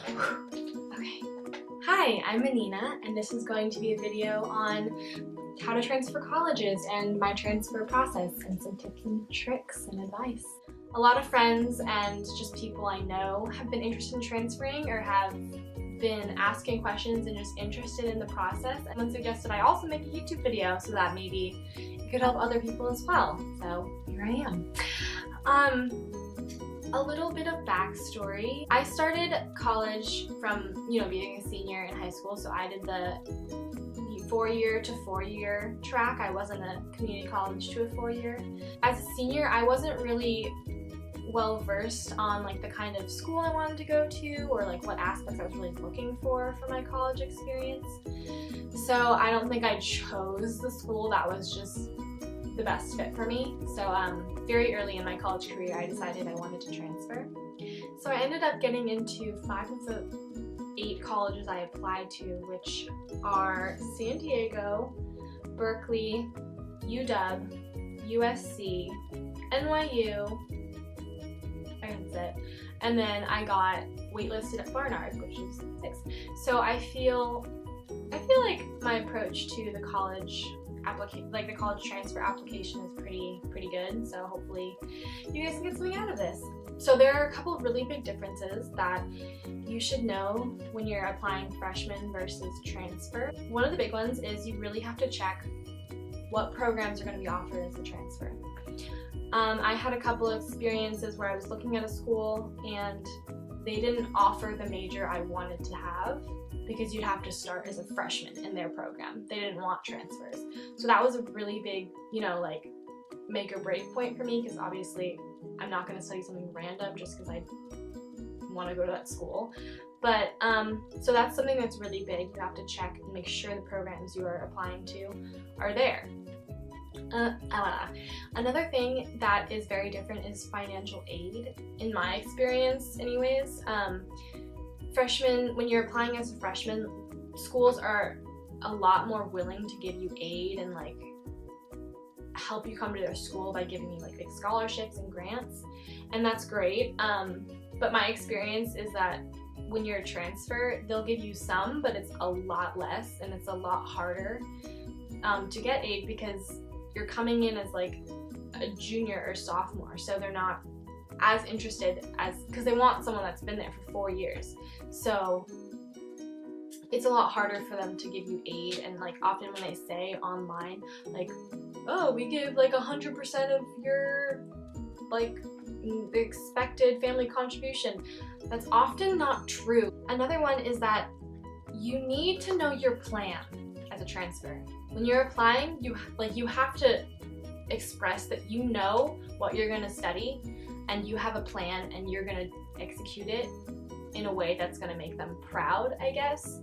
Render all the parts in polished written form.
Okay. Hi, I'm Anina, and this is going to be a video on how to transfer colleges and my transfer process and some tips and tricks and advice. A lot of friends and just people I know have been interested in transferring or have been asking questions and just interested in the process, and then suggested I also make a YouTube video so that maybe it could help other people as well. So here I am. A little bit of backstory. I started college from, being a senior in high school, so I did the 4-year to 4-year track. I wasn't a community college to a 4-year. As a senior, I wasn't really well versed on like the kind of school I wanted to go to or like what aspects I was really looking for my college experience. So I don't think I chose the school that was just the best fit for me. So very early in my college career, I decided I wanted to transfer. So I ended up getting into 5 of the 8 colleges I applied to, which are San Diego, Berkeley, UW, USC, NYU, I think that's it. And then I got waitlisted at Barnard, which is 6. So I feel like my approach to the college the college transfer application is pretty good, so hopefully you guys can get something out of this. So there are a couple of really big differences that you should know when you're applying freshman versus transfer. One of the big ones is you really have to check what programs are going to be offered as a transfer. I had a couple of experiences where I was looking at a school and they didn't offer the major I wanted to have because you'd have to start as a freshman in their program. They didn't want transfers. So that was a really big, like make or break point for me, because obviously I'm not going to study something random just because I want to go to that school. But so that's something that's really big. You have to check and make sure the programs you are applying to are there. Another thing that is very different is financial aid, in my experience anyways. When you're applying as a freshman, schools are a lot more willing to give you aid and like help you come to their school by giving you like big scholarships and grants, and that's great. But my experience is that when you're a transfer, they'll give you some, but it's a lot less and it's a lot harder to get aid because you're coming in as like a junior or sophomore, so they're not as interested because they want someone that's been there for 4 years. So it's a lot harder for them to give you aid, and like often when they say online like, oh, we give like 100% of your like expected family contribution, that's often not true. Another one is that you need to know your plan as a transfer. When you're applying, you have to express that you know what you're going to study and you have a plan and you're going to execute it in a way that's going to make them proud, I guess.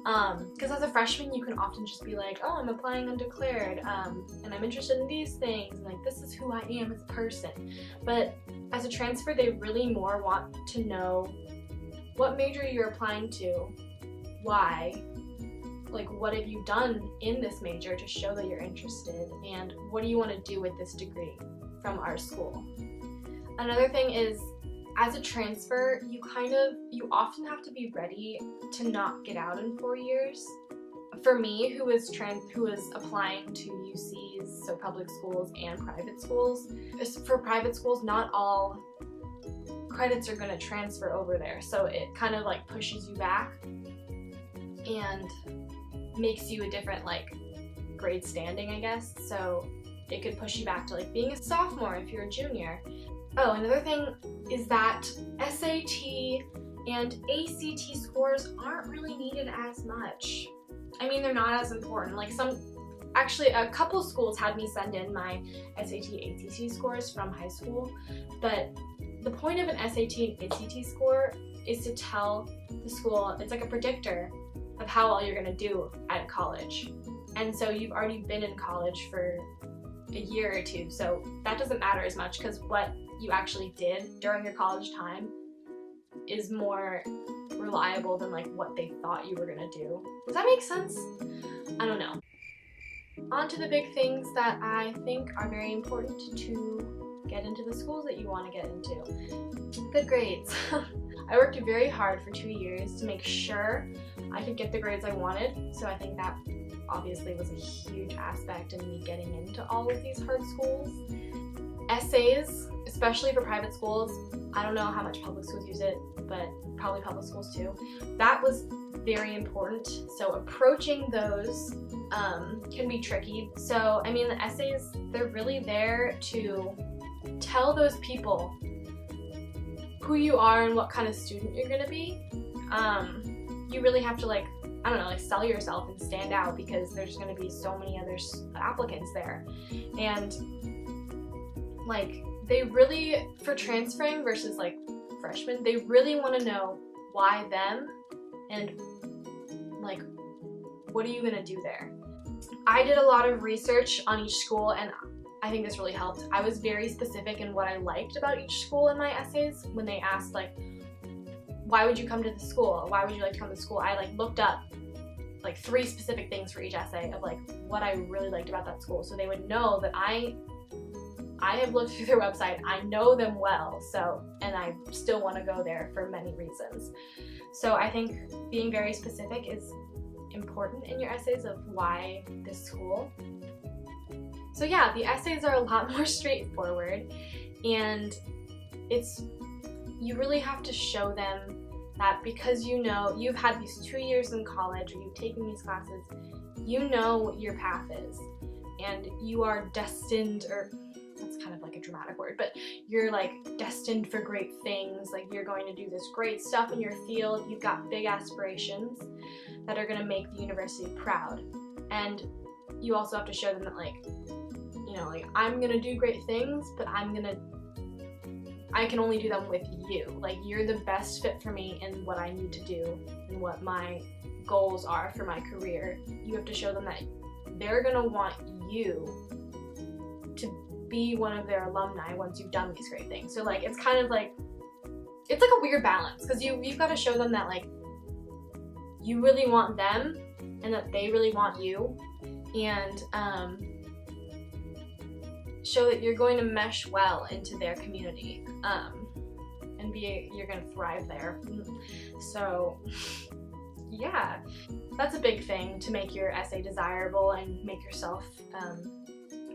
Because as a freshman, you can often just be like, oh, I'm applying undeclared, and I'm interested in these things, and like this is who I am as a person. But as a transfer, they really more want to know what major you're applying to, why, like what have you done in this major to show that you're interested, and what do you want to do with this degree from our school. Another thing is, as a transfer, you often have to be ready to not get out in 4 years. For me, who was applying to UCs, so public schools and private schools, for private schools, not all credits are going to transfer over there, so it kind of like pushes you back and makes you a different like grade standing, I guess. So it could push you back to like being a sophomore if you're a junior. Oh, another thing is that SAT and ACT scores aren't really needed as much. I mean, they're not as important. Like actually a couple schools had me send in my SAT and ACT scores from high school, but the point of an SAT and ACT score is to tell the school, it's like a predictor of how well you're going to do at college. And so you've already been in college for a year or 2, so that doesn't matter as much because what you actually did during your college time is more reliable than like what they thought you were going to do. Does that make sense? I don't know. On to the big things that I think are very important to get into the schools that you want to get into. Good grades. I worked very hard for 2 years to make sure I could get the grades I wanted, so I think that obviously was a huge aspect in me getting into all of these hard schools. Essays, especially for private schools, I don't know how much public schools use it, but probably public schools too. That was very important. So approaching those can be tricky. So, I mean, the essays, they're really there to tell those people who you are and what kind of student you're gonna be. You really have to like, I don't know, like sell yourself and stand out because there's gonna be so many other applicants there. And like, they really, for transferring versus like freshmen, they really want to know why them and like, what are you gonna do there? I did a lot of research on each school, and I think this really helped. I was very specific in what I liked about each school in my essays. When they asked like, why would you come to the school? Why would you like to come to school? I like looked up like 3 specific things for each essay of like what I really liked about that school, so they would know that I have looked through their website, I know them well, so, and I still want to go there for many reasons. So I think being very specific is important in your essays of why this school. So yeah, the essays are a lot more straightforward, and you really have to show them that because you know you've had these 2 years in college or you've taken these classes, you know what your path is, and you are destined, or that's kind of like a dramatic word, but you're like destined for great things. Like, you're going to do this great stuff in your field. You've got big aspirations that are going to make the university proud. And you also have to show them that, like, you know, like, I'm going to do great things, but I can only do them with you. Like, you're the best fit for me in what I need to do and what my goals are for my career. You have to show them that they're going to want you to be one of their alumni once you've done these great things. So like, it's kind of like, it's like a weird balance, because you've got to show them that like you really want them and that they really want you, and show that you're going to mesh well into their community, and you're going to thrive there. So yeah, that's a big thing to make your essay desirable and make yourself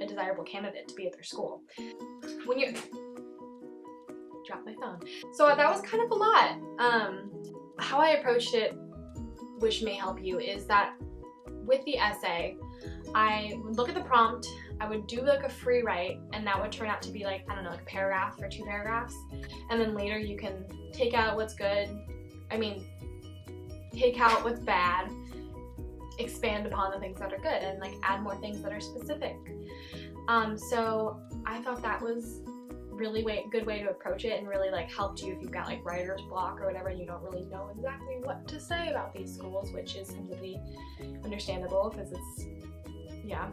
a desirable candidate to be at their school. When you drop my phone. So that was kind of a lot. How I approached it, which may help you, is that with the essay, I would look at the prompt, I would do like a free write, and that would turn out to be like, I don't know, like a paragraph or 2 paragraphs. And then later you can take out what's good, take out what's bad, expand upon the things that are good, and like add more things that are specific. So I thought that was really good way to approach it, and really like helped you if you've got like writer's block or whatever and you don't really know exactly what to say about these schools, which is completely understandable because it's, yeah.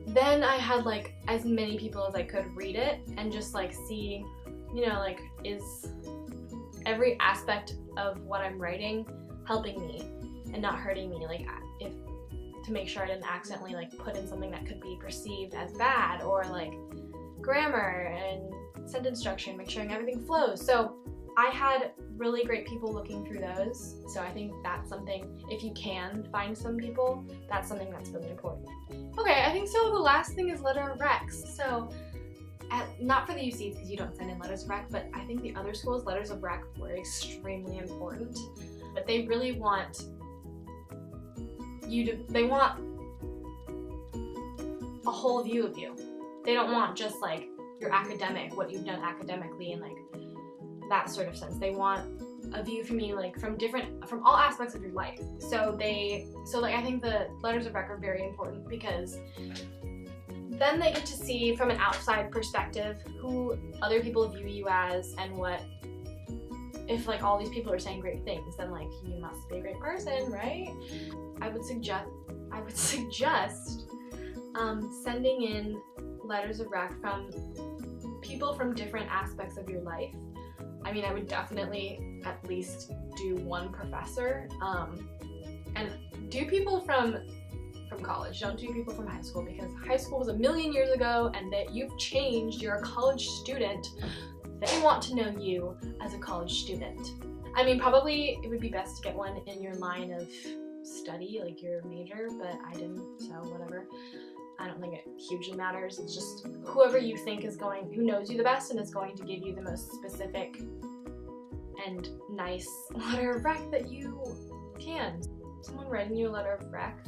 Then I had like as many people as I could read it and just like see, you know, like, is every aspect of what I'm writing helping me and not hurting me, like, if to make sure I didn't accidentally like put in something that could be perceived as bad, or like grammar and sentence structure, and make sure everything flows. So I had really great people looking through those, so I think that's something, if you can find some people, that's something that's really important. Okay, I think so the last thing is letter of recs. So not for the UCs because you don't send in letters of rec, but I think the other schools' letters of rec were extremely important. But they really want they want a whole view of you. They don't want just like your academic, what you've done academically and like that sort of sense. They want a view from you, like from all aspects of your life. So like I think the letters of rec are very important because then they get to see from an outside perspective who other people view you as, and what, if like all these people are saying great things, then like you must be a great person, right? I would suggest sending in letters of rec from people from different aspects of your life. I mean, I would definitely at least do one professor, and do people from college. Don't do people from high school, because high school was a million years ago and that you've changed, you're a college student. They want to know you as a college student. I mean, probably it would be best to get one in your line of study, like your major, but I didn't, so whatever. I don't think it hugely matters. It's just whoever you think who knows you the best and is going to give you the most specific and nice letter of rec that you can. Someone writing you a letter of rec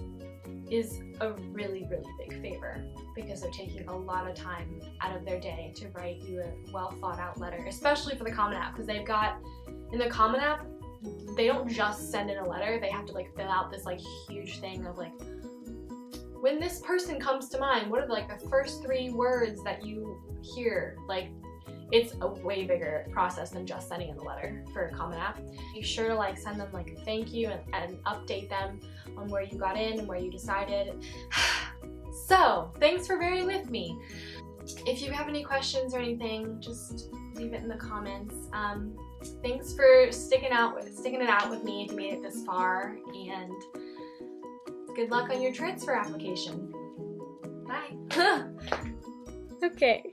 is a really, really big favor because they're taking a lot of time out of their day to write you a well thought out letter, especially for the Common App, because they've got, in the Common App, they don't just send in a letter, they have to like fill out this like huge thing of like, when this person comes to mind, what are like the first 3 words that you hear? Like, it's a way bigger process than just sending in a letter for a Common App. Be sure to like send them like a thank you and update them on where you got in and where you decided. So, thanks for bearing with me. If you have any questions or anything, just leave it in the comments. Thanks for sticking it out with me if you made it this far, and good luck on your transfer application. Bye. Okay.